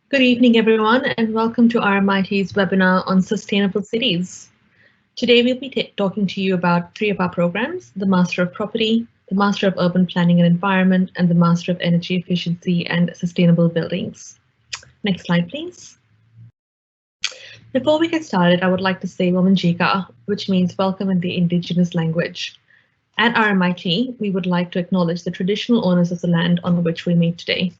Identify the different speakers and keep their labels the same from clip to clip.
Speaker 1: Good evening, everyone, and welcome to RMIT's webinar on sustainable cities. Today, we'll be talking to you about three of our programs, the Master of Property, the Master of Urban Planning and Environment, and the Master of Energy Efficiency and Sustainable Buildings. Next slide, please. Before we get started, I would like to say Womanjika, which means welcome in the Indigenous language. At RMIT, we would like to acknowledge the traditional owners of the land on which we meet today.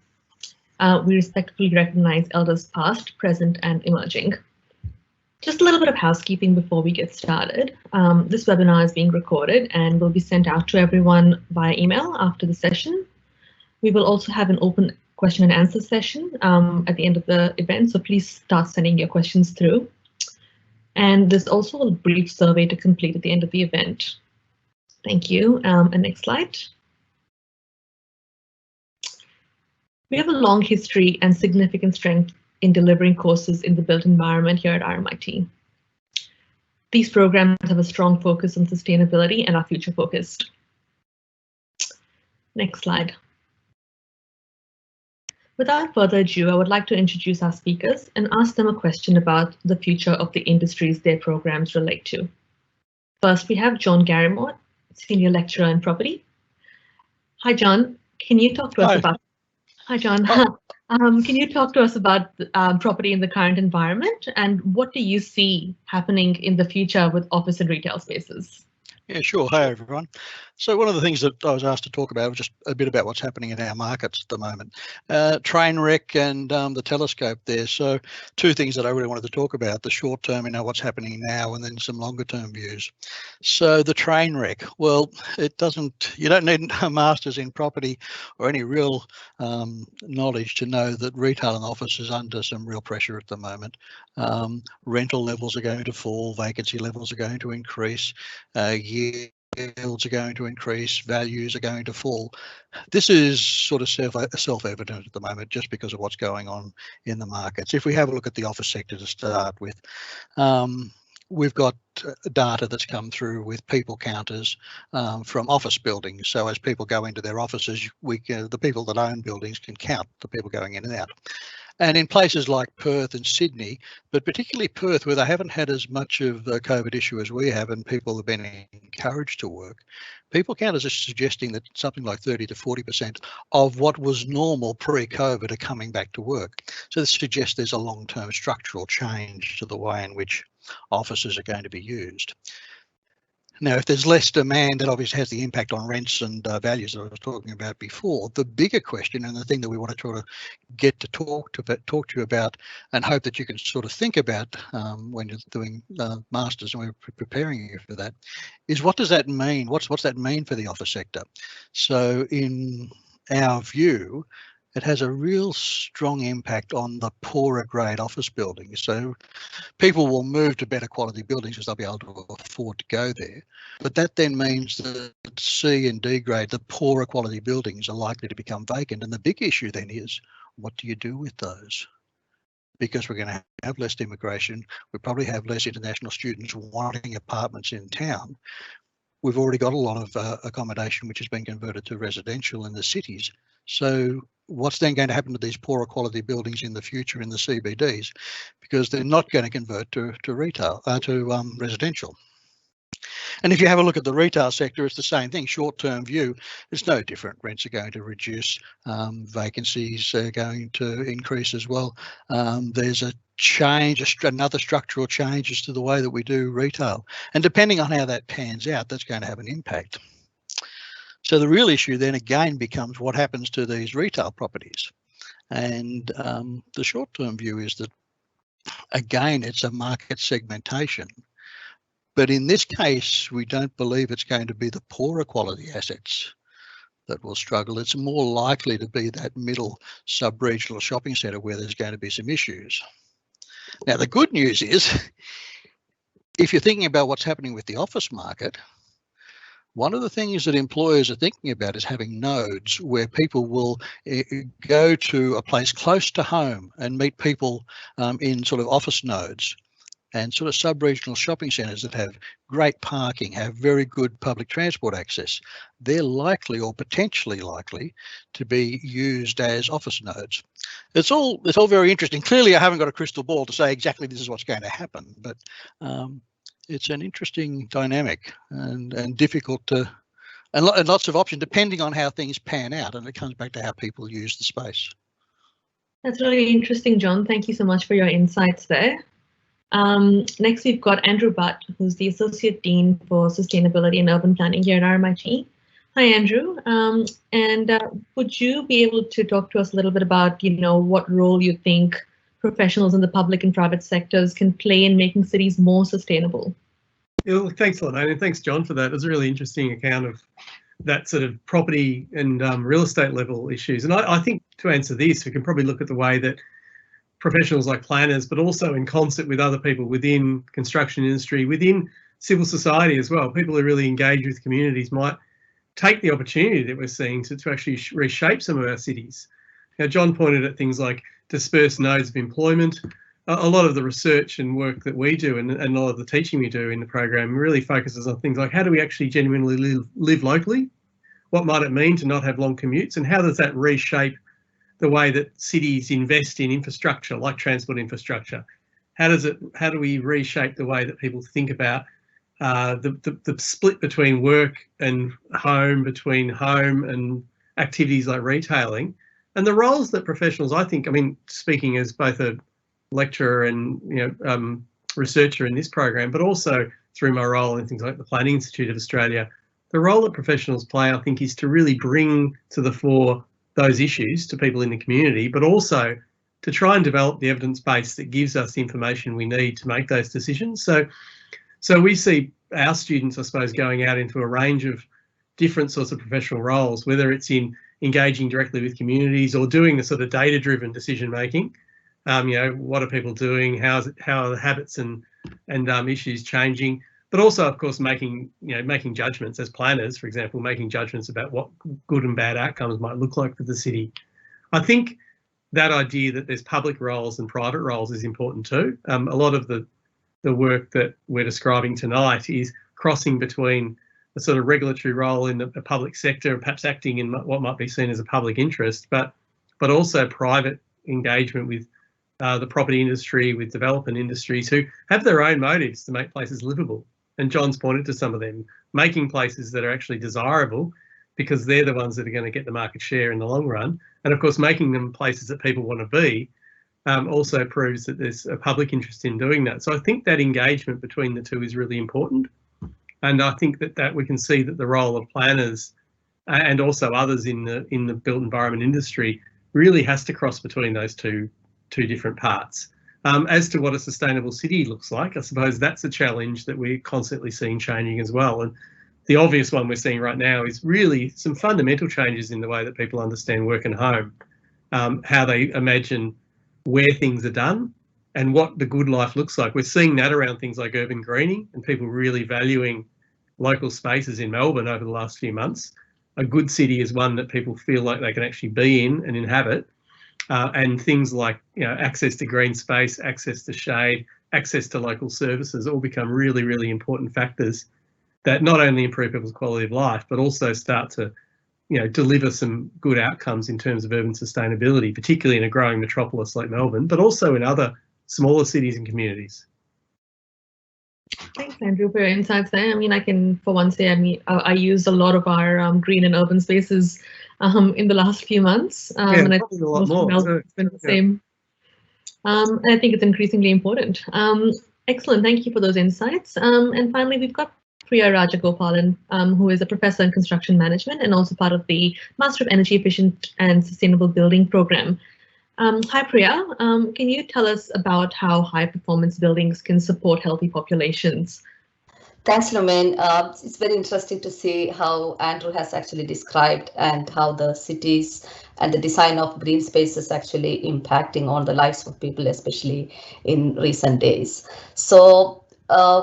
Speaker 1: We respectfully recognize elders past, present, and emerging. Just a little bit of housekeeping before we get started. This webinar is being recorded and will be sent out to everyone via email after the session. We will also have an open question and answer session at the end of the event, so please start sending your questions through. And there's also a brief survey to complete at the end of the event. Thank you. And next slide. We have a long history and significant strength in delivering courses in the built environment here at RMIT. These programs have a strong focus on sustainability and are future focused. Next slide. Without further ado, I would like to introduce our speakers and ask them a question about the future of the industries their programs relate to. First, we have John Garrimore, Senior Lecturer in Property. Hi, John. Can you talk to us about... Hi, John. Can you talk to us about property in the current environment and what do you see happening in the future with office and retail spaces?
Speaker 2: Yeah, sure. Hi, everyone. So one of the things that I was asked to talk about was just a bit about what's happening in our markets at the moment. Train wreck and the telescope there. So two things that I really wanted to talk about, the short term, what's happening now, and then some longer term views. So the train wreck, well, you don't need a master's in property or any real knowledge to know that retail and office is under some real pressure at the moment. Rental levels are going to fall, vacancy levels are going to increase, yields are going to increase, values are going to fall. This is sort of self-evident at the moment just because of what's going on in the markets. If we have a look at the office sector to start with, we've got data that's come through with people counters from office buildings. So as people go into their offices, the people that own buildings can count the people going in and out. And in places like Perth and Sydney, but particularly Perth, where they haven't had as much of a COVID issue as we have and people have been encouraged to work, people counters are suggesting that something like 30 to 40% of what was normal pre-COVID are coming back to work. So this suggests there's a long-term structural change to the way in which offices are going to be used. Now, if there's less demand, that obviously has the impact on rents and values that I was talking about before. The bigger question, and the thing that we want to try to get to talk to you about, and hope that you can sort of think about when you're doing masters and we're preparing you for that, is what does that mean? What's that mean for the office sector? So, in our view, it has a real strong impact on the poorer grade office buildings. So people will move to better quality buildings because they'll be able to afford to go there. But that then means that C and D grade, the poorer quality buildings, are likely to become vacant. And the big issue then is, what do you do with those? Because we're going to have less immigration, we probably have less international students wanting apartments in town. We've already got a lot of accommodation which has been converted to residential in the cities. So what's then going to happen to these poorer quality buildings in the future in the CBDs? Because they're not going to convert to residential. And if you have a look at the retail sector, it's the same thing. Short-term view, it's no different. Rents are going to reduce, vacancies are going to increase as well. There's a change, another structural change as to the way that we do retail. And depending on how that pans out, that's going to have an impact. So the real issue then again becomes what happens to these retail properties. And the short-term view is that, again, it's a market segmentation. But in this case, we don't believe it's going to be the poorer quality assets that will struggle. It's more likely to be that middle sub-regional shopping centre where there's going to be some issues. Now, the good news is, if you're thinking about what's happening with the office market, one of the things that employers are thinking about is having nodes where people will go to a place close to home and meet people in sort of office nodes. and sort of sub-regional shopping centres that have great parking, have very good public transport access, they're likely or potentially likely to be used as office nodes. It's all very interesting. Clearly, I haven't got a crystal ball to say exactly this is what's going to happen, but it's an interesting dynamic and difficult to, and lots of options depending on how things pan out, and it comes back to how people use the space.
Speaker 1: That's really interesting, John. Thank you so much for your insights there. Next, we've got Andrew Butt, who's the Associate Dean for Sustainability and Urban Planning here at RMIT. Hi, Andrew. Would you be able to talk to us a little bit about, what role you think professionals in the public and private sectors can play in making cities more sustainable?
Speaker 3: Yeah, well, thanks a lot, and thanks, John, for that. It was a really interesting account of that sort of property and real estate level issues. And I think to answer this, we can probably look at the way that professionals like planners, but also in concert with other people within construction industry, within civil society as well, people who really engage with communities might take the opportunity that we're seeing to actually reshape some of our cities. Now, John pointed at things like dispersed nodes of employment. A lot of the research and work that we do and a lot of the teaching we do in the program really focuses on things like how do we actually genuinely live locally? What might it mean to not have long commutes? And how does that reshape the way that cities invest in infrastructure, like transport infrastructure? How do we reshape the way that people think about the split between work and home, between home and activities like retailing, and the roles that professionals, I think, speaking as both a lecturer and researcher in this program, but also through my role in things like the Planning Institute of Australia, the role that professionals play, I think, is to really bring to the fore those issues to people in the community, but also to try and develop the evidence base that gives us the information we need to make those decisions. So we see our students, I suppose, going out into a range of different sorts of professional roles, whether it's in engaging directly with communities or doing the sort of data-driven decision making. What are people doing? How are the habits and issues changing? But also, of course, making judgments as planners, for example, making judgments about what good and bad outcomes might look like for the city. I think that idea that there's public roles and private roles is important too. A lot of the work that we're describing tonight is crossing between a sort of regulatory role in the public sector, perhaps acting in what might be seen as a public interest, but also private engagement with the property industry, with development industries who have their own motives to make places livable. And John's pointed to some of them, making places that are actually desirable because they're the ones that are going to get the market share in the long run. And of course, making them places that people want to be also proves that there's a public interest in doing that. So I think that engagement between the two is really important. And I think that we can see that the role of planners and also others in the built environment industry really has to cross between those two different parts. As to what a sustainable city looks like, I suppose that's a challenge that we're constantly seeing changing as well. And the obvious one we're seeing right now is really some fundamental changes in the way that people understand work and home, how they imagine where things are done and what the good life looks like. We're seeing that around things like urban greening and people really valuing local spaces in Melbourne over the last few months. A good city is one that people feel like they can actually be in and inhabit. And things like access to green space, access to shade, access to local services all become really, really important factors that not only improve people's quality of life, but also start to deliver some good outcomes in terms of urban sustainability, particularly in a growing metropolis like Melbourne, but also in other smaller cities and communities.
Speaker 1: Thanks, Andrew, for your insights there. I can, for one, say, I used a lot of our green and urban spaces in the last few months.
Speaker 3: And I think a lot more.
Speaker 1: It's been the same. And I think it's increasingly important. Excellent, thank you for those insights. And finally, we've got Priya Rajagopalan, who is a professor in construction management and also part of the Master of Energy Efficient and Sustainable Building program. Hi, Priya. Can you tell us about how high-performance buildings can support healthy populations?
Speaker 4: Thanks, Lumen. It's very interesting to see how Andrew has actually described and how the cities and the design of green spaces actually impacting on the lives of people, especially in recent days. So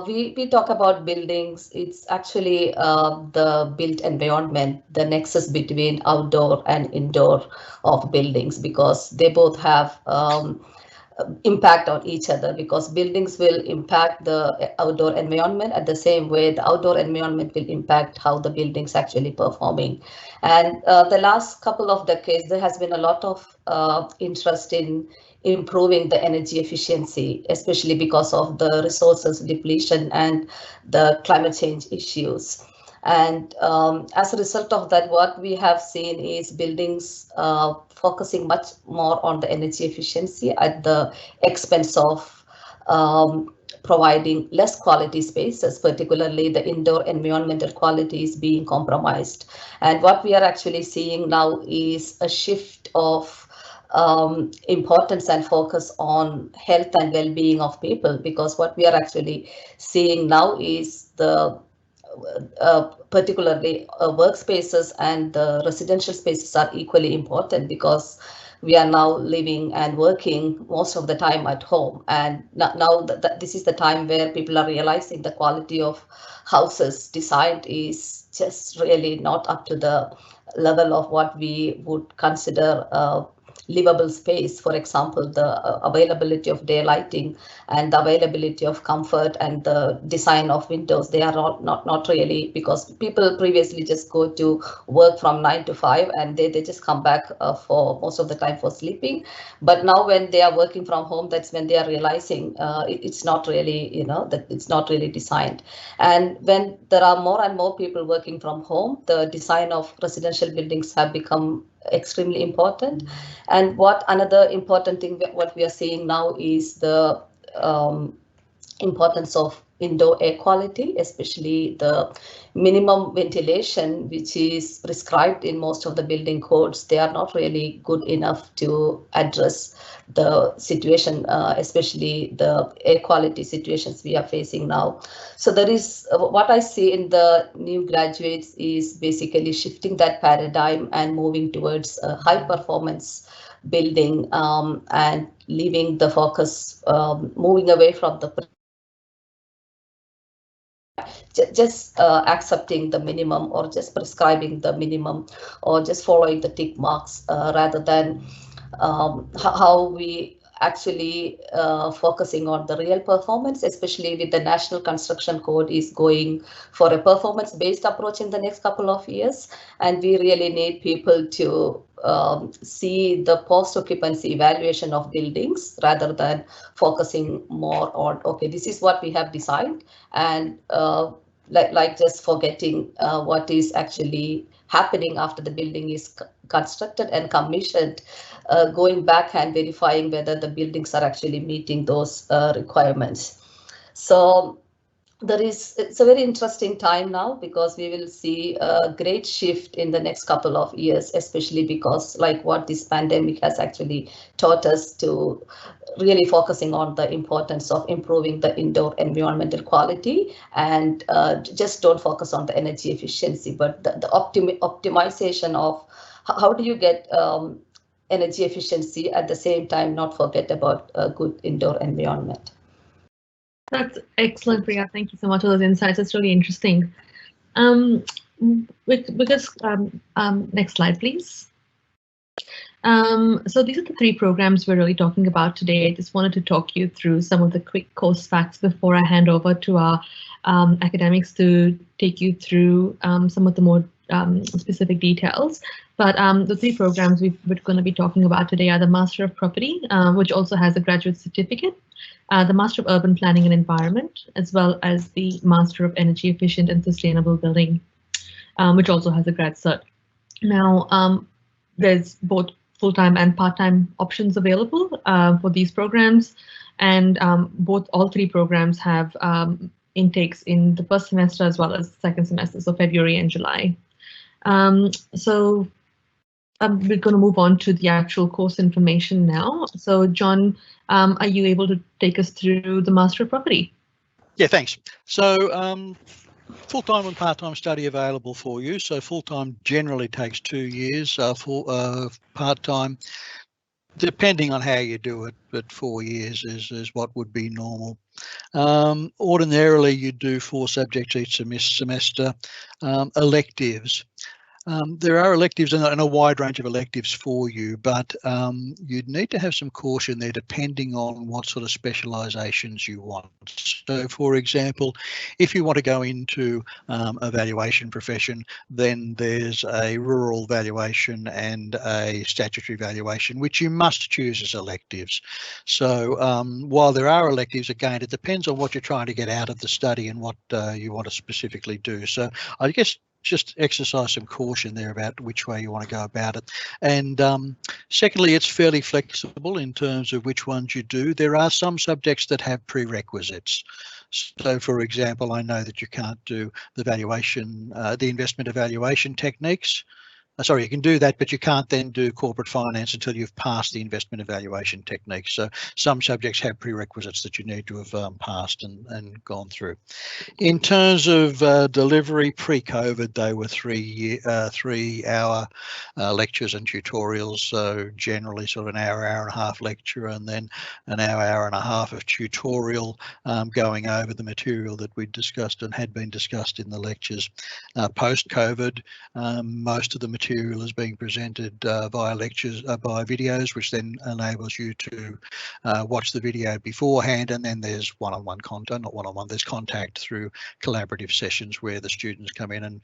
Speaker 4: we talk about buildings. It's actually the built environment, the nexus between outdoor and indoor of buildings, because they both have impact on each other, because buildings will impact the outdoor environment at the same way the outdoor environment will impact how the buildings actually performing. And the last couple of decades, there has been a lot of interest in improving the energy efficiency, especially because of the resources depletion and the climate change issues. And as a result of that, what we have seen is buildings focusing much more on the energy efficiency at the expense of providing less quality spaces, particularly the indoor environmental quality is being compromised. And what we are actually seeing now is a shift of importance and focus on health and well-being of people, because what we are actually seeing now is the particularly workspaces and the residential spaces are equally important, because we are now living and working most of the time at home. And now that this is the time where people are realizing the quality of houses designed is just really not up to the level of what we would consider livable space. For example, the availability of daylighting and the availability of comfort and the design of windows, they are not really, because people previously just go to work from 9 to 5 and they just come back for most of the time for sleeping. But now when they are working from home, that's when they are realizing it's not really, that it's not really designed. And when there are more and more people working from home, the design of residential buildings have become extremely important. And what another important thing what we are seeing now is the importance of indoor air quality, especially the minimum ventilation, which is prescribed in most of the building codes. They are not really good enough to address the situation, especially the air quality situations we are facing now. So there is what I see in the new graduates is basically shifting that paradigm and moving towards a high performance building and leaving the focus, moving away from the just accepting the minimum or just prescribing the minimum or just following the tick marks rather than how we actually focusing on the real performance, especially with the National Construction Code is going for a performance-based approach in the next couple of years. And we really need people to see the post-occupancy evaluation of buildings rather than focusing more on, okay, this is what we have designed, and like just forgetting what is actually happening after the building is constructed and commissioned, going back and verifying whether the buildings are actually meeting those requirements. So it's a very interesting time now, because we will see a great shift in the next couple of years, especially because like what this pandemic has actually taught us to really focusing on the importance of improving the indoor environmental quality, and just don't focus on the energy efficiency, but the optimization of how do you get energy efficiency at the same time, not forget about a good indoor environment.
Speaker 1: That's excellent, Priya. Thank you so much for those insights. It's really interesting. Next slide, please. So these are the 3 programs we're really talking about today. I just wanted to talk you through some of the quick course facts before I hand over to our academics to take you through some of the more specific details. But the 3 programs we're going to be talking about today are the Master of Property, which also has a graduate certificate, the Master of Urban Planning and Environment, as well as the Master of Energy Efficient and Sustainable Building, which also has a grad cert. Now, there's both full-time and part-time options available for these programs, and all 3 programs have intakes in the first semester as well as second semester, so February and July. So we're going to move on to the actual course information now. So John, are you able to take us through the Master of Property?
Speaker 2: Yeah, thanks. So full-time and part-time study available for you. So full-time generally takes 2 years, part-time, depending on how you do it, but 4 years is what would be normal. Ordinarily, you do 4 subjects each semester, electives. There are electives and a wide range of electives for you, but you'd need to have some caution there depending on what sort of specialisations you want. So, for example, if you want to go into a valuation profession, then there's a rural valuation and a statutory valuation, which you must choose as electives. So while there are electives, again, it depends on what you're trying to get out of the study and what you want to specifically do. So I guess just exercise some caution there about which way you want to go about it. And secondly, it's fairly flexible in terms of which ones you do. There are some subjects that have prerequisites. So, for example, I know that you can't do the valuation, the investment evaluation techniques. Sorry, you can do that, but you can't then do corporate finance until you've passed the investment evaluation techniques. So some subjects have prerequisites that you need to have passed and gone through. In terms of delivery, pre-COVID, they were 3 hour lectures and tutorials. So generally sort of an hour, hour and a half lecture, and then an hour, hour and a half of tutorial going over the material that we'd discussed and had been discussed in the lectures. Post-COVID, most of the material is being presented via lectures, by videos, which then enables you to watch the video beforehand, and then there's one-on-one content, not one-on-one, there's contact through collaborative sessions where the students come in and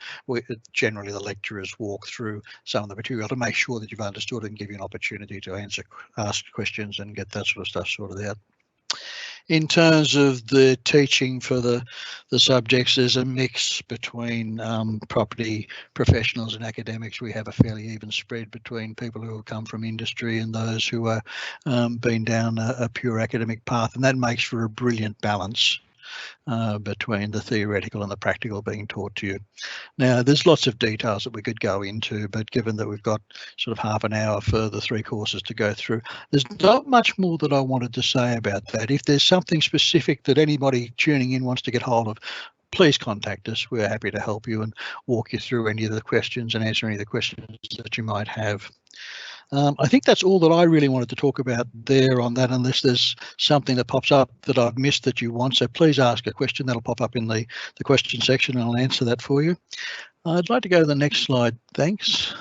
Speaker 2: generally the lecturers walk through some of the material to make sure that you've understood and give you an opportunity to ask questions and get that sort of stuff sorted out. In terms of the teaching for the subjects, there's a mix between property professionals and academics. We have a fairly even spread between people who have come from industry and those who are been down a pure academic path, and that makes for a brilliant balance between the theoretical and the practical being taught to you. Now, there's lots of details that we could go into, but given that we've got sort of half an hour for the 3 courses to go through, there's not much more that I wanted to say about that. If there's something specific that anybody tuning in wants to get hold of, please contact us. We're happy to help you and walk you through any of the questions and answer any of the questions that you might have. I think that's all that I really wanted to talk about there on that, unless there's something that pops up that I've missed that you want. So please ask a question. That'll pop up in the question section and I'll answer that for you. I'd like to go to the next slide. Thanks.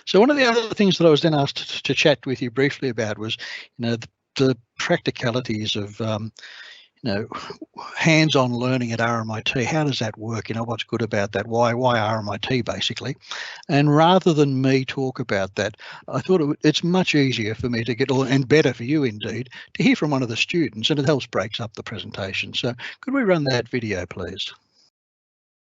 Speaker 2: So one of the other things that I was then asked to chat with you briefly about was, the practicalities of hands-on learning at RMIT. How does that work? What's good about that? Why RMIT, basically? And rather than me talk about that, I thought it's much easier for me to get, and better for you indeed, to hear from one of the students, and it helps breaks up the presentation. So could we run that video, please?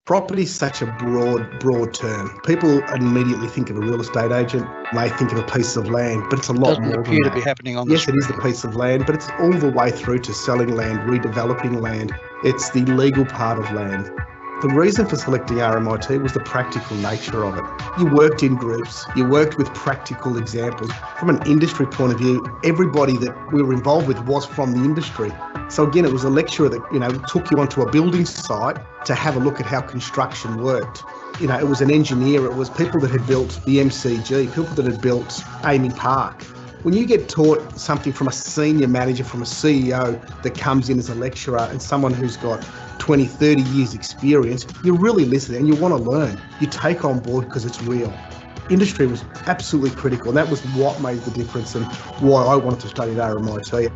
Speaker 5: Property is such a broad term. People immediately think of a real estate agent. They think of a piece of land, but it's a lot more than that.
Speaker 2: Doesn't appear to be happening on the screen.
Speaker 5: Yes, it is the piece of land, but it's all the way through to selling land, redeveloping land. It's the legal part of land. The reason for selecting RMIT was the practical nature of it. You worked in groups, you worked with practical examples. From an industry point of view, everybody that we were involved with was from the industry. So again, it was a lecturer that, took you onto a building site to have a look at how construction worked. It was an engineer, it was people that had built the MCG, people that had built Amy Park. When you get taught something from a senior manager, from a CEO that comes in as a lecturer and someone who's got 20, 30 years experience, you really listen and you want to learn. You take on board because it's real. Industry was absolutely critical, and that was what made the difference and why I wanted to study at RMIT.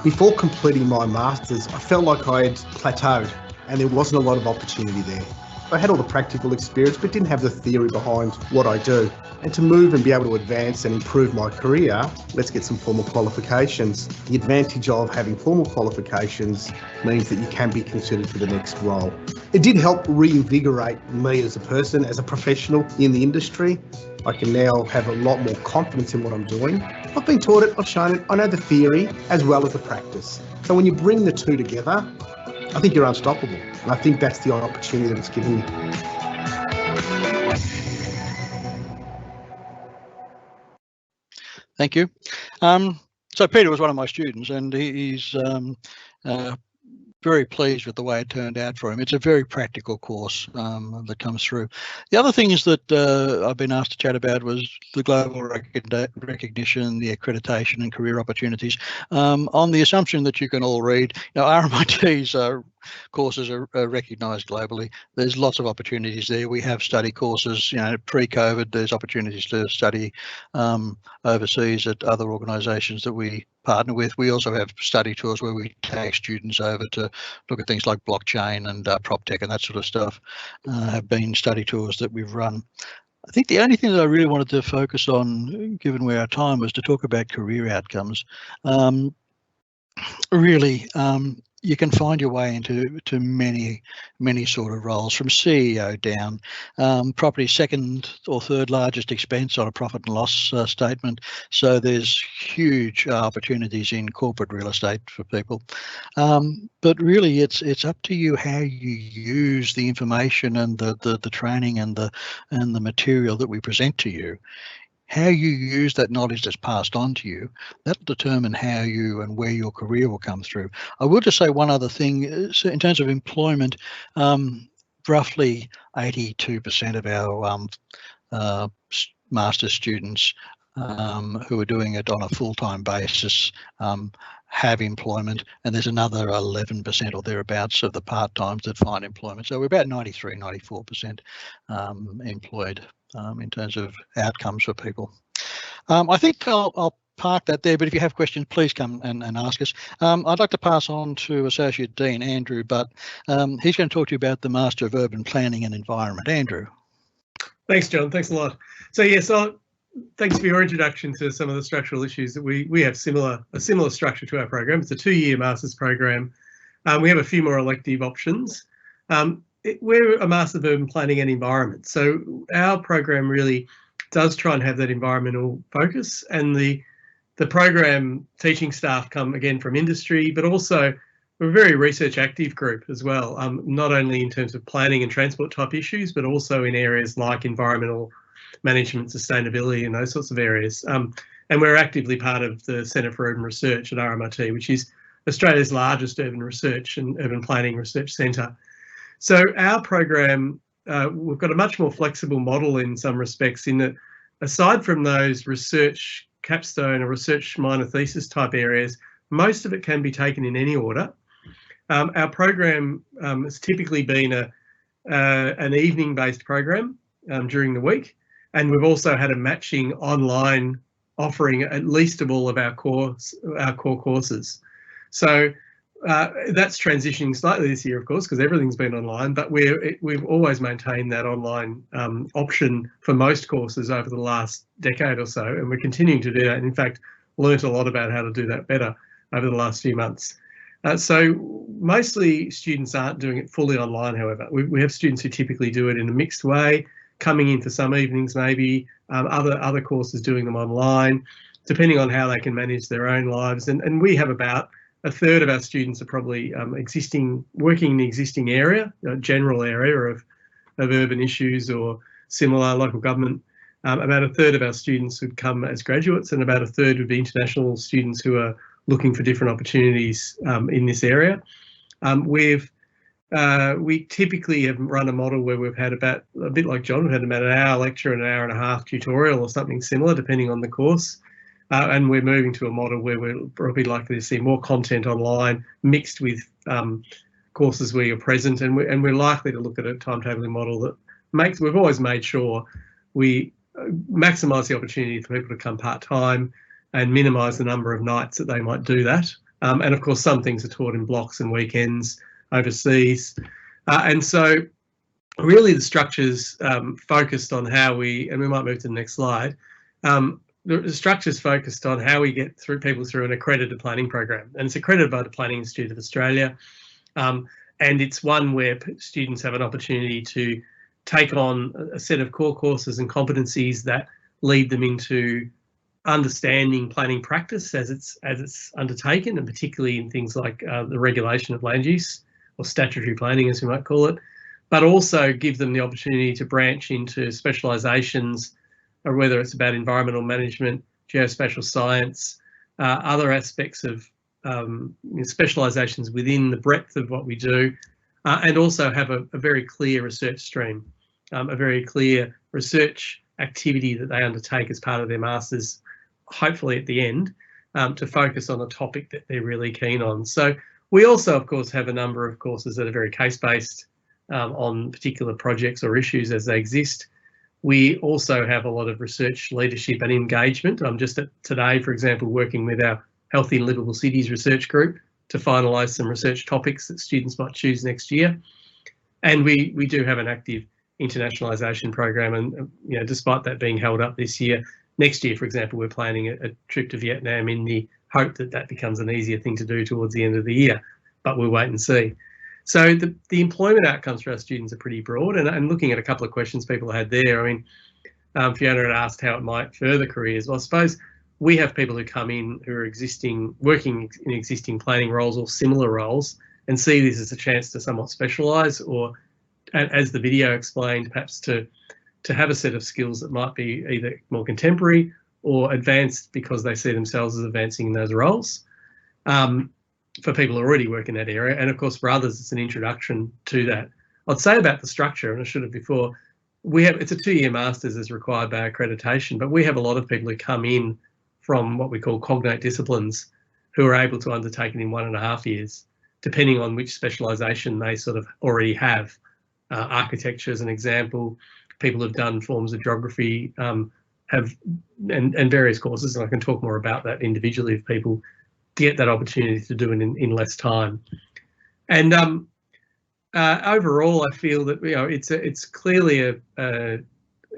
Speaker 5: Before completing my Masters, I felt like I had plateaued and there wasn't a lot of opportunity there. I had all the practical experience but didn't have the theory behind what I do. And to move and be able to advance and improve my career, let's get some formal qualifications. The advantage of having formal qualifications means that you can be considered for the next role. It did help reinvigorate me as a person, as a professional in the industry. I can now have a lot more confidence in what I'm doing. I've been taught it, I've shown it, I know the theory as well as the practice. So when you bring the two together, I think you're unstoppable. And I think that's the opportunity that it's given me.
Speaker 2: Thank you. So Peter was one of my students, and he's very pleased with the way it turned out for him. It's a very practical course that comes through. The other things that I've been asked to chat about was the global recognition, the accreditation and career opportunities. On the assumption that you can all read, RMIT's courses are recognised globally. There's lots of opportunities there. We have study courses, pre-COVID, there's opportunities to study overseas at other organisations that we partner with. We also have study tours where we take students over to look at things like blockchain and prop tech and that sort of stuff. Have been study tours that we've run. I think the only thing that I really wanted to focus on, given where our time was, to talk about career outcomes. You can find your way into many sort of roles, from CEO down. Property second or third largest expense on a profit and loss statement. So there's huge opportunities in corporate real estate for people. But really, it's up to you how you use the information and the training and the material that we present to you. How you use that knowledge that's passed on to you, that'll determine how you and where your career will come through. I will just say one other thing. In terms of employment, roughly 82% of our master's students who are doing it on a full-time basis have employment, and there's another 11% or thereabouts of the part-times that find employment. So we're about 94% employed in terms of outcomes for people. I think I'll park that there, but if you have questions, please come and ask us. I'd like to pass on to Associate Dean Andrew, but he's going to talk to you about the Master of Urban Planning and Environment. Andrew.
Speaker 3: Thanks, John. Thanks a lot. So yes, thanks for your introduction to some of the structural issues that we have a similar structure to our program. It's a 2-year master's program. We have a few more elective options. We're a Master of Urban Planning and Environment, so our program really does try and have that environmental focus, and the program teaching staff come again from industry, but also we're a very research active group as well, not only in terms of planning and transport type issues, but also in areas like environmental management, sustainability and those sorts of areas. And we're actively part of the Centre for Urban Research at RMIT, which is Australia's largest urban research and urban planning research centre. So our program, we've got a much more flexible model in some respects, in that aside from those research capstone or research minor thesis type areas, most of it can be taken in any order. Our program has typically been an evening-based program during the week, and we've also had a matching online offering at least of all of our core courses. So that's transitioning slightly this year, of course, because everything's been online, but we've always maintained that online option for most courses over the last decade or so, and we're continuing to do that. And in fact, learnt a lot about how to do that better over the last few months. So mostly students aren't doing it fully online, however. We have students who typically do it in a mixed way, coming in for some evenings maybe, other courses doing them online, depending on how they can manage their own lives. And we have about a third of our students are probably working in the existing area, general area of urban issues or similar local government. About a third of our students would come as graduates, and about a third would be international students who are looking for different opportunities in this area. We typically have run a model where we've had about, a bit like John, we've had about an hour lecture and an hour and a half tutorial or something similar, depending on the course. And we're moving to a model where we're probably likely to see more content online mixed with courses where you're present, and we're likely to look at a timetabling model that we've always made sure we maximise the opportunity for people to come part-time and minimise the number of nights that they might do that. And of course, some things are taught in blocks and weekends overseas. And so really the structure's focused on how and we might move to the next slide, the structure's focused on how we get people through an accredited planning program, and it's accredited by the Planning Institute of Australia, and it's one where students have an opportunity to take on a set of core courses and competencies that lead them into understanding planning practice as it's undertaken, and particularly in things like the regulation of land use, or statutory planning as we might call it, but also give them the opportunity to branch into specialisations, or whether it's about environmental management, geospatial science, other aspects of specialisations within the breadth of what we do, and also have a very clear research stream, a very clear research activity that they undertake as part of their masters, hopefully at the end, to focus on a topic that they're really keen on. So We also, of course, have a number of courses that are very case-based on particular projects or issues as they exist. We also have a lot of research leadership and engagement. I'm just today, for example, working with our Healthy and Livable Cities research group to finalise some research topics that students might choose next year. And we do have an active internationalisation program, and despite that being held up this year, next year, for example, we're planning a trip to Vietnam in the hope that that becomes an easier thing to do towards the end of the year, but we'll wait and see. So the employment outcomes for our students are pretty broad, and looking at a couple of questions people had there, I mean, Fiona had asked how it might further careers. Well, I suppose we have people who come in who are working in existing planning roles or similar roles and see this as a chance to somewhat specialise, or, as the video explained, perhaps to have a set of skills that might be either more contemporary or advanced because they see themselves as advancing in those roles. For people who already work in that area, and of course for others it's an introduction to that. I'd say about the structure, and I should have before, it's a 2-year master's as required by accreditation, but we have a lot of people who come in from what we call cognate disciplines who are able to undertake it in 1.5 years, depending on which specialisation they sort of already have. Architecture as an example, people who've done forms of geography have and various courses, and I can talk more about that individually if people get that opportunity to do it in less time. And overall, I feel that it's clearly an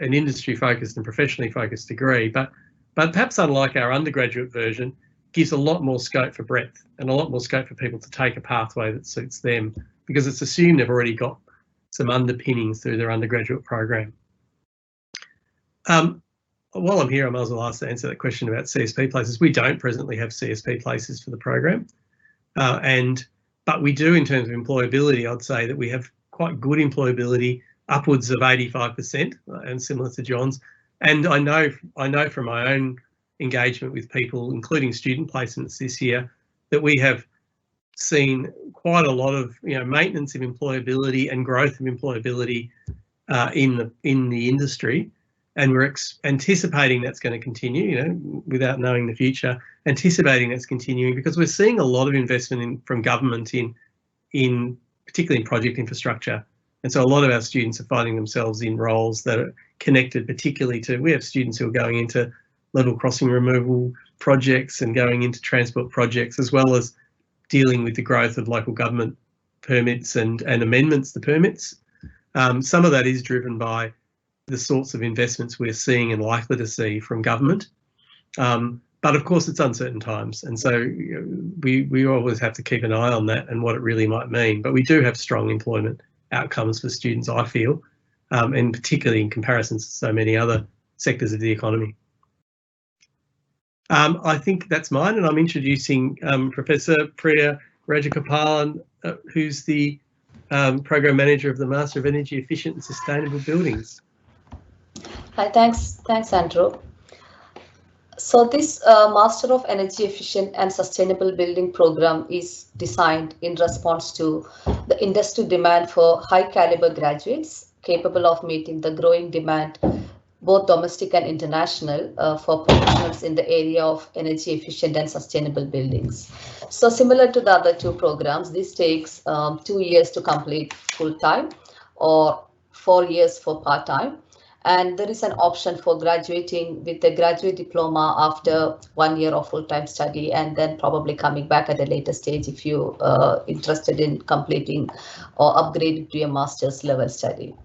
Speaker 3: industry-focused and professionally focused degree, but perhaps unlike our undergraduate version, gives a lot more scope for breadth and a lot more scope for people to take a pathway that suits them, because it's assumed they've already got some underpinnings through their undergraduate program. While I'm here, I might as well answer that question about CSP places. We don't presently have CSP places for the program, but we do in terms of employability. I'd say that we have quite good employability, upwards of 85%, and similar to John's. And I know from my own engagement with people, including student placements this year, that we have seen quite a lot of maintenance of employability and growth of employability in the industry. And we're anticipating that's going to continue, without knowing the future, anticipating that's continuing, because we're seeing a lot of investment from government in particularly in project infrastructure. And so a lot of our students are finding themselves in roles that are connected particularly to, we have students who are going into level crossing removal projects and going into transport projects, as well as dealing with the growth of local government permits and amendments to permits. Some of that is driven by the sorts of investments we're seeing and likely to see from government. But of course, it's uncertain times. And so we always have to keep an eye on that and what it really might mean. But we do have strong employment outcomes for students, I feel, and particularly in comparison to so many other sectors of the economy. I think that's mine, and I'm introducing Professor Priya Rajagopalan, who's the Program Manager of the Master of Energy Efficient and Sustainable Buildings.
Speaker 4: Hi, thanks Andrew. So this Master of Energy Efficient and Sustainable Building program is designed in response to the industry demand for high caliber graduates capable of meeting the growing demand, both domestic and international, for professionals in the area of energy efficient and sustainable buildings. So similar to the other two programs, this takes 2 years to complete full-time or 4 years for part-time. And there is an option for graduating with a graduate diploma after 1 year of full-time study, and then probably coming back at a later stage if you're interested in completing or upgrading to a master's level study.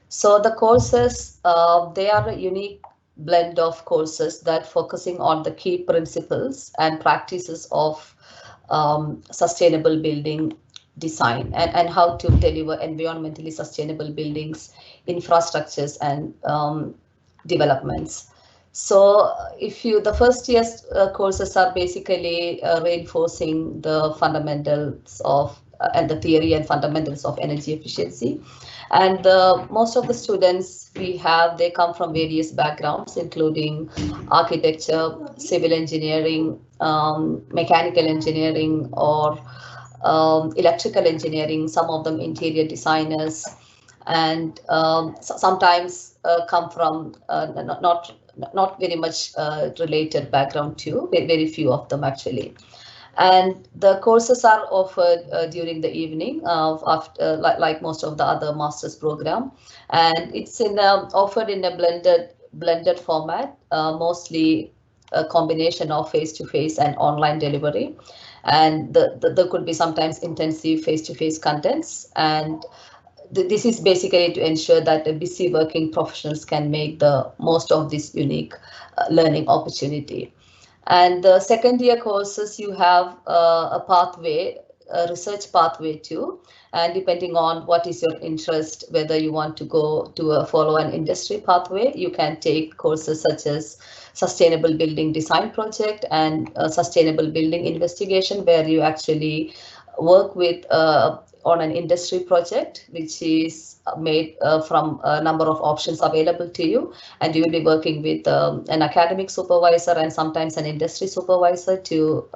Speaker 4: So the courses, they are a unique blend of courses that focusing on the key principles and practices of sustainable building design and how to deliver environmentally sustainable buildings, infrastructures and developments. So the first year's courses are basically reinforcing the fundamentals of and the theory and fundamentals of energy efficiency. And most of the students we have, they come from various backgrounds, including architecture, civil engineering, mechanical engineering, or electrical engineering, some of them interior designers, and sometimes come from not very much related background too, very few of them actually. And the courses are offered during the evening after, like most of the other master's program, and it's offered in a blended format, mostly a combination of face-to-face and online delivery. And there could be sometimes intensive face-to-face contents, and this is basically to ensure that the busy working professionals can make the most of this unique learning opportunity. And the second year courses, you have a pathway, a research pathway too. And depending on what is your interest, whether you want to go to follow an industry pathway, you can take courses such as Sustainable Building Design Project and Sustainable Building Investigation, where you actually work with on an industry project, which is made from a number of options available to you. And you will be working with an academic supervisor and sometimes an industry supervisor to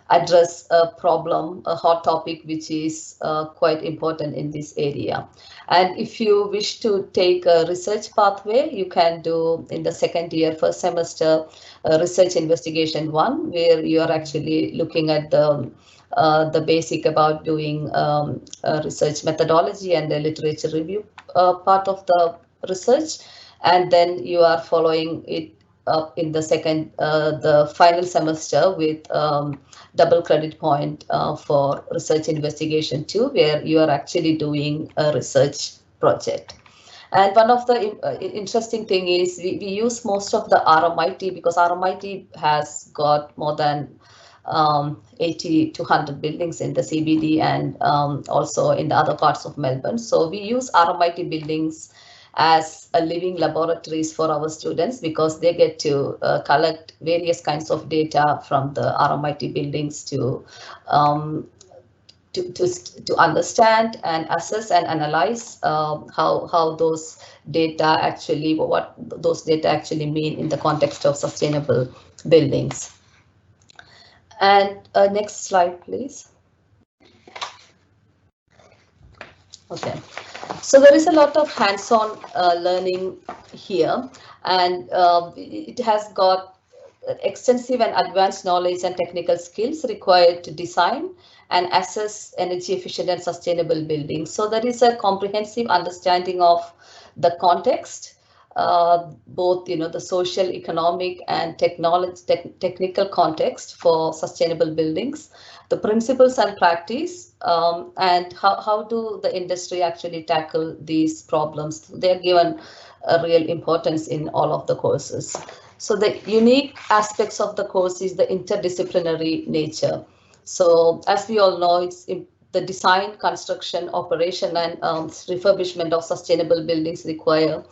Speaker 4: address a problem, a hot topic, which is quite important in this area. And if you wish to take a research pathway, you can do in the second year, first semester, research investigation 1, where you are actually looking at the basic about doing research methodology and the literature review part of the research. And then you are following it up in the second, the final semester with double credit point for research investigation 2, where you are actually doing a research project. And one of the interesting thing is we use most of the RMIT, because RMIT has got more than 80 to 100 buildings in the CBD and also in the other parts of Melbourne. So we use RMIT buildings as a living laboratories for our students, because they get to collect various kinds of data from the RMIT buildings to understand and assess and analyze how those data actually, what those data actually mean in the context of sustainable buildings. And next slide, please. Okay, so there is a lot of hands-on learning here, and it has got extensive and advanced knowledge and technical skills required to design and assess energy efficient and sustainable buildings. So there is a comprehensive understanding of the context, both the social, economic, and technical context for sustainable buildings, the principles and practice, and how do the industry actually tackle these problems. They're given a real importance in all of the courses. So the unique aspects of the course is the interdisciplinary nature. So as we all know, it's in the design, construction, operation, and refurbishment of sustainable buildings require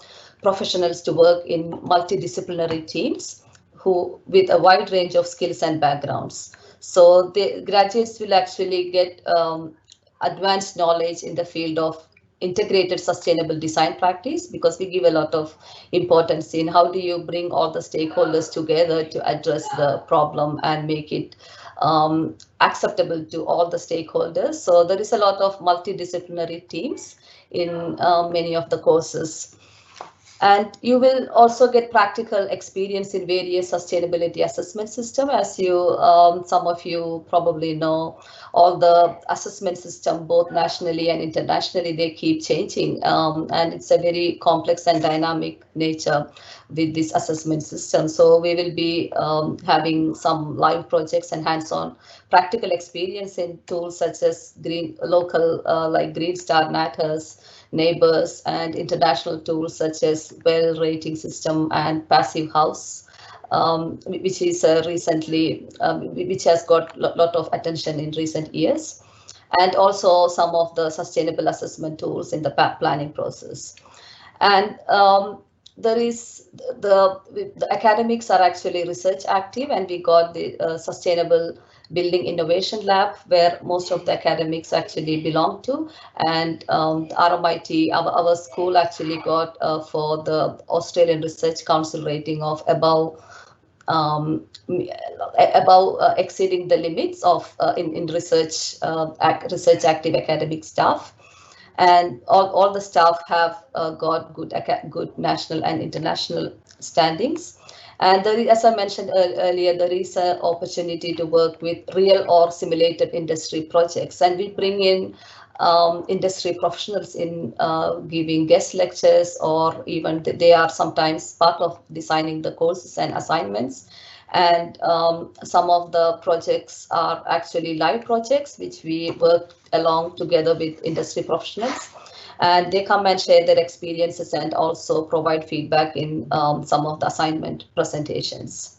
Speaker 4: professionals to work in multidisciplinary teams who with a wide range of skills and backgrounds. So the graduates will actually get advanced knowledge in the field of integrated sustainable design practice, because we give a lot of importance in how do you bring all the stakeholders together to address the problem and make it acceptable to all the stakeholders. So there is a lot of multidisciplinary teams in many of the courses. And you will also get practical experience in various sustainability assessment system. As you, some of you probably know, all the assessment system, both nationally and internationally, they keep changing. And it's a very complex and dynamic nature with this assessment system. So we will be having some live projects and hands-on practical experience in tools such as local like Green Star Natters, Neighbors, and international tools such as Well Rating System and Passive House, which is recently, which has got a lot of attention in recent years, and also some of the sustainable assessment tools in the planning process. And there is the academics are actually research active, and we got the Sustainable Building Innovation Lab, where most of the academics actually belong to, and RMIT, our school actually got for the Australian Research Council rating of above exceeding the limits of in research active academic staff. And all the staff have got good national and international standings. And as I mentioned earlier, there is an opportunity to work with real or simulated industry projects, and we bring in industry professionals in giving guest lectures, or even they are sometimes part of designing the courses and assignments. And some of the projects are actually live projects, which we work along together with industry professionals. And they come and share their experiences and also provide feedback in some of the assignment presentations.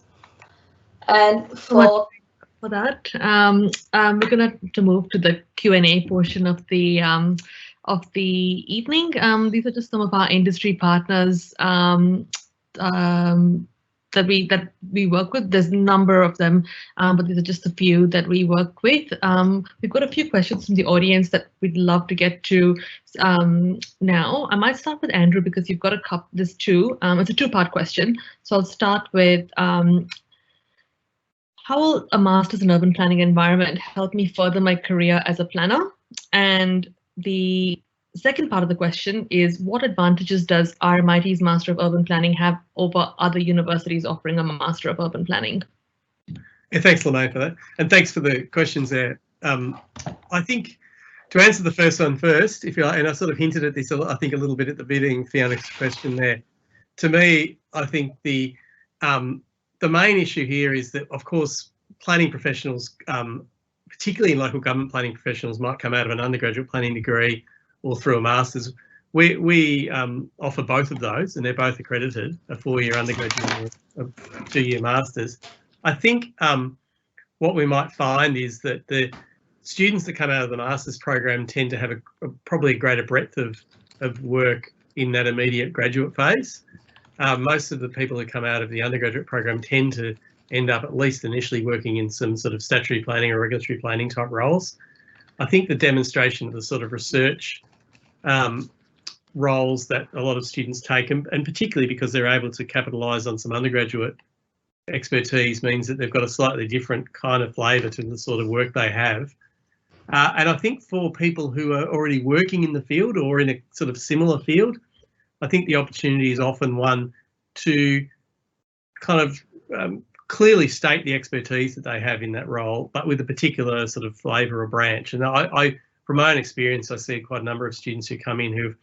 Speaker 4: And for
Speaker 1: that, we're going to move to the Q&A portion of the evening. These are just some of our industry partners that we work with. There's a number of them, but these are just a few that we work with. We've got a few questions from the audience that we'd love to get to now. I might start with Andrew because you've got this too. It's a two-part question. So I'll start with how will a master's in urban planning environment help me further my career as a planner? And the second part of the question is, what advantages does RMIT's Master of Urban Planning have over other universities offering a Master of Urban Planning?
Speaker 3: Yeah, thanks, Lorraine, for that. And thanks for the questions there. I think to answer the first one first, if you like, and I sort of hinted at this, I think a little bit at the beginning, Fiona's question there. To me, I think the main issue here is that, of course, planning professionals, particularly in local government planning professionals, might come out of an undergraduate planning degree or through a master's. We offer both of those, and they're both accredited, a 4-year undergraduate and a 2-year master's. I think what we might find is that the students that come out of the master's program tend to have probably a greater breadth of work in that immediate graduate phase. Most of the people who come out of the undergraduate program tend to end up at least initially working in some sort of statutory planning or regulatory planning type roles. I think the demonstration of the sort of research roles that a lot of students take, and particularly because they're able to capitalise on some undergraduate expertise, means that they've got a slightly different kind of flavour to the sort of work they have. And I think for people who are already working in the field or in a sort of similar field, I think the opportunity is often one to kind of clearly state the expertise that they have in that role, but with a particular sort of flavour or branch. And I from my own experience, I see quite a number of students who come in who've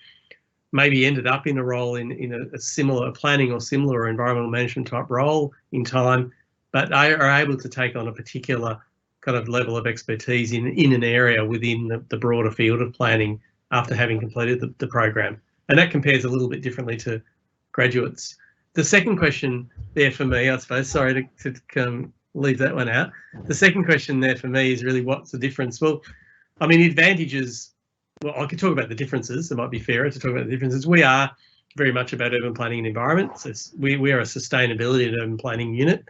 Speaker 3: maybe ended up in a role in a similar planning or similar environmental management type role in time, but they are able to take on a particular kind of level of expertise in an area within the broader field of planning after having completed the program. And that compares a little bit differently to graduates. The second question there for me, I suppose, sorry to leave that one out. The second question there for me is really, what's the difference? Well, I mean, advantages, well, I could talk about the differences. It might be fairer to talk about the differences. We are very much about urban planning and environment. So we are a sustainability and urban planning unit,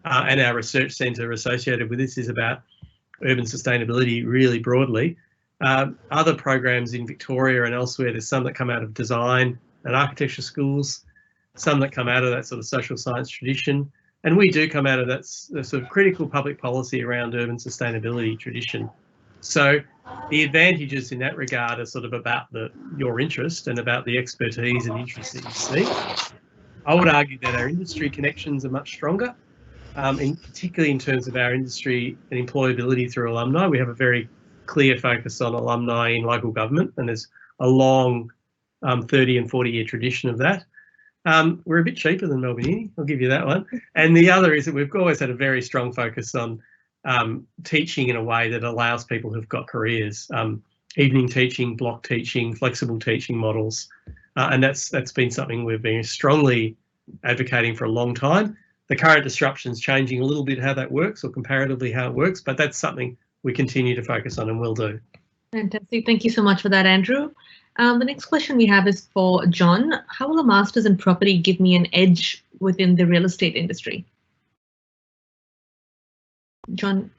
Speaker 3: and our research centre associated with this is about urban sustainability really broadly. Other programs in Victoria and elsewhere, there's some that come out of design and architecture schools, some that come out of that sort of social science tradition, and we do come out of that sort of critical public policy around urban sustainability tradition. So the advantages in that regard are sort of about your interest and about the expertise and interest that you see. I would argue that our industry connections are much stronger, particularly in terms of our industry and employability through alumni. We have a very clear focus on alumni in local government, and there's a long 30 and 40-year tradition of that. We're a bit cheaper than Melbourne Uni, I'll give you that one. And the other is that we've always had a very strong focus on teaching in a way that allows people who've got careers, evening teaching, block teaching, flexible teaching models. And that's been something we've been strongly advocating for a long time. The current disruption's changing a little bit how that works, or comparatively how it works, but that's something we continue to focus on and will do.
Speaker 1: Fantastic. Thank you so much for that, Andrew. The next question we have is for John. How will a master's in property give me an edge within the real estate industry? John.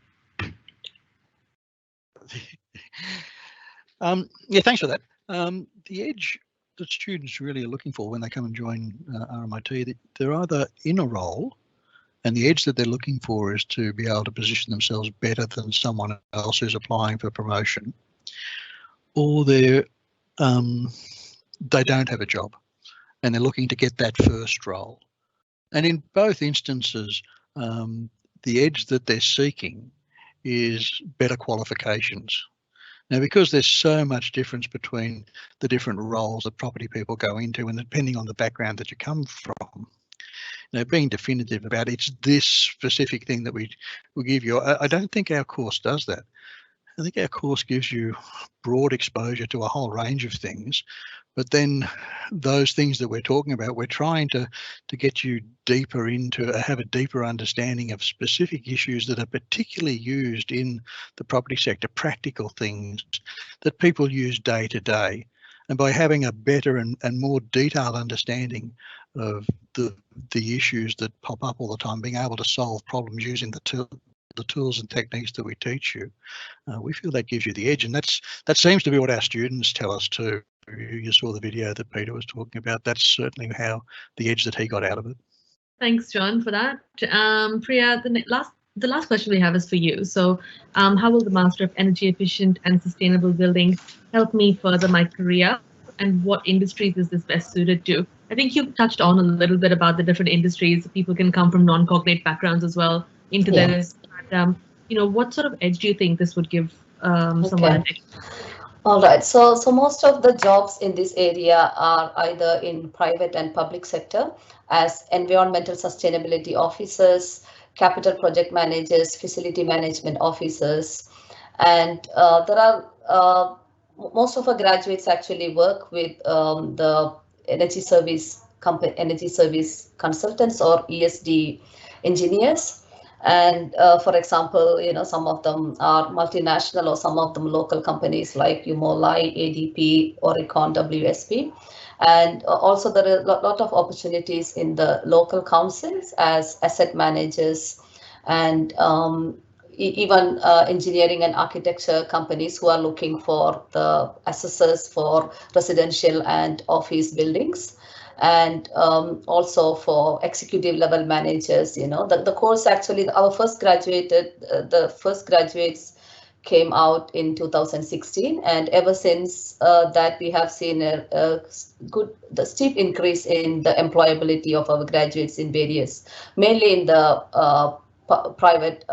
Speaker 2: Yeah, thanks for that. The edge that students really are looking for when they come and join RMIT, they're either in a role, and the edge that they're looking for is to be able to position themselves better than someone else who's applying for promotion, or they don't have a job and they're looking to get that first role. And in both instances, the edge that they're seeking is better qualifications. Now, because there's so much difference between the different roles that property people go into, and depending on the background that you come from, being definitive about it's this specific thing that we will give you, I don't think our course does that. I think our course gives you broad exposure to a whole range of things, but then those things that we're talking about, we're trying to get you deeper into, have a deeper understanding of specific issues that are particularly used in the property sector, practical things that people use day to day. And by having a better and more detailed understanding of the issues that pop up all the time, being able to solve problems using the tools and techniques that we teach you, we feel that gives you the edge. And that seems to be what our students tell us too. You saw the video that Peter was talking about. That's certainly how the edge that he got out of it.
Speaker 1: Thanks, John, for that. Priya, the last question we have is for you. So how will the Master of Energy Efficient and Sustainable Building help me further my career, and what industries is this best suited to? I think you touched on a little bit about the different industries. People can come from non-cognate backgrounds as well into this. But, what sort of edge do you think this would give someone?
Speaker 4: All right, so most of the jobs in this area are either in private and public sector as environmental sustainability officers, capital project managers, facility management officers, and there are most of our graduates actually work with the energy service consultants or ESD engineers. And for example, some of them are multinational or some of them local companies like Umolai, ADP, Oricon, WSP. And also there are a lot of opportunities in the local councils as asset managers and even engineering and architecture companies who are looking for the assessors for residential and office buildings. And also for executive level managers, the course actually, the first graduates came out in 2016, and ever since that we have seen the steep increase in the employability of our graduates in various, mainly in the private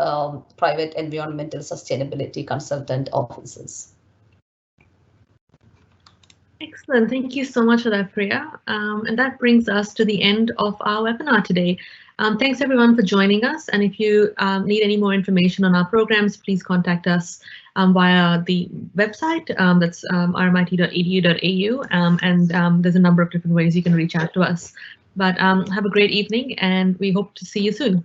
Speaker 4: environmental sustainability consultant offices.
Speaker 1: Excellent. Thank you so much for that, Priya. And that brings us to the end of our webinar today. Thanks everyone for joining us. And if you need any more information on our programs, please contact us via the website. That's rmit.edu.au. And there's a number of different ways you can reach out to us. But have a great evening, and we hope to see you soon.